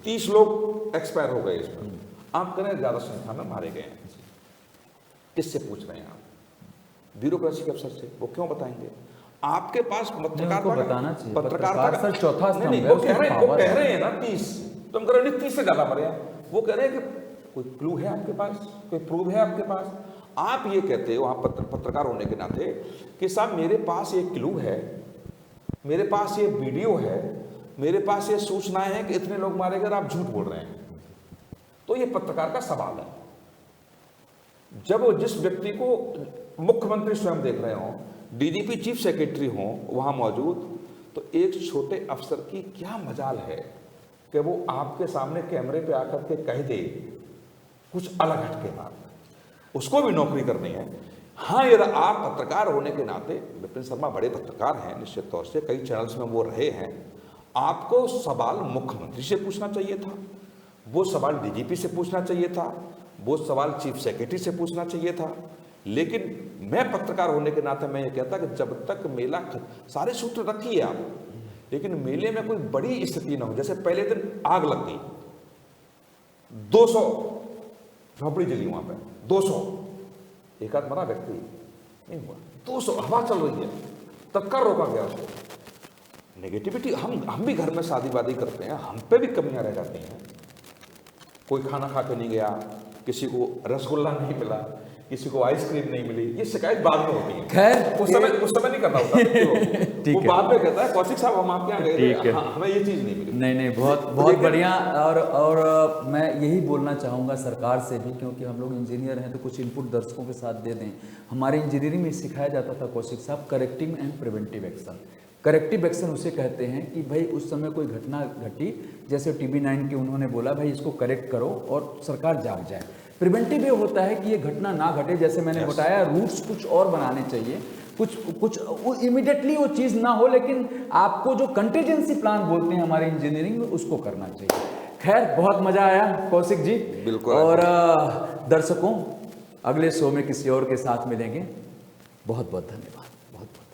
30 लोग एक्सपायर हो गए इसमें, आप करें ज्यादा संख्या में मारे गए हैं, किससे पूछ रहे हैं आप? ब्यूरोक्रेसी के अफसर से। वो क्यों बताएंगे? आपके पास पत्रकार को बताना चाहिए। पत्रकार सर चौथा स्तंभ है, वो कह रहे हैं ना 30, तुम कह रहे 30 से ज्यादा मरे हैं। वो कह रहे हैं कि कोई क्लू है आपके पास, कोई प्रूफ है आपके पास? आप ये कहते हो, आप पत्रकार होने के नाते, कि साहब मेरे पास ये क्लू है, मेरे पास ये वीडियो है, मेरे पास ये सूचनाएं हैं कि इतने लोग मारे गए, आप झूठ बोल रहे हैं। तो ये पत्रकार का सवाल है। जब वो जिस व्यक्ति को मुख्यमंत्री स्वयं देख रहे हो, डीजीपी चीफ सेक्रेटरी हो वहां मौजूद, तो एक छोटे अफसर की क्या मजाल है कि वो आपके सामने कैमरे पे आकर के कह दे कुछ अलग हटके बात। उसको भी नौकरी करनी है। हाँ, यदि आप पत्रकार होने के नाते, विपिन शर्मा बड़े पत्रकार हैं निश्चित तौर से, कई चैनल्स में वो रहे हैं, आपको सवाल मुख्यमंत्री से पूछना चाहिए था, वो सवाल डीजीपी से पूछना चाहिए था, वो सवाल चीफ सेक्रेटरी से पूछना चाहिए था। लेकिन मैं पत्रकार होने के नाते मैं ये कहता कि जब तक मेला, सारे सूत्र रखिए आप, लेकिन मेले में कोई बड़ी स्थिति ना हो। जैसे पहले दिन आग लग गई, 200 झोपड़ी जली वहां पे, 200, एक आध मरा व्यक्ति नहीं हुआ, 200, हवा चल रही है, तत्काल रोका गया उसको। नेगेटिविटी, हम भी घर में शादी वादी करते हैं, हम पे भी कमियां रह जाती हैं। कोई खाना खा के नहीं गया, किसी को रसगुल्ला नहीं मिला, किसी को आइसक्रीम नहीं मिली, ये शिकायत बाद में होती है। खैर उस समय नहीं करना होता। वो बाद में कहता है कौशिक साहब हम आपके यहाँ गए थे, हमें ये चीज नहीं मिली। नहीं, बहुत बढ़िया। और मैं यही बोलना चाहूँगा सरकार से भी, क्योंकि हम लोग इंजीनियर हैं, तो कुछ इनपुट दर्शकों के साथ दे दें। हमारे इंजीनियरिंग में सिखाया जाता था कौशिक साहब, corrective and preventive action. Corrective action उसे कहते हैं कि भाई उस समय कोई घटना घटी, जैसे टीवी9 के उन्होंने बोला भाई इसको करेक्ट करो और सरकार जाग जाए। प्रिवेंटिव ये होता है कि ये घटना ना घटे, जैसे मैंने बताया, रूट्स कुछ और बनाने चाहिए, कुछ इमीडिएटली वो चीज़ ना हो, लेकिन आपको जो कंटीजेंसी प्लान बोलते हैं हमारे इंजीनियरिंग में, उसको करना चाहिए। खैर, बहुत मजा आया कौशिक जी। बिल्कुल। और दर्शकों, अगले शो में किसी और के साथ मिलेंगे। बहुत बहुत धन्यवाद। बहुत बहुत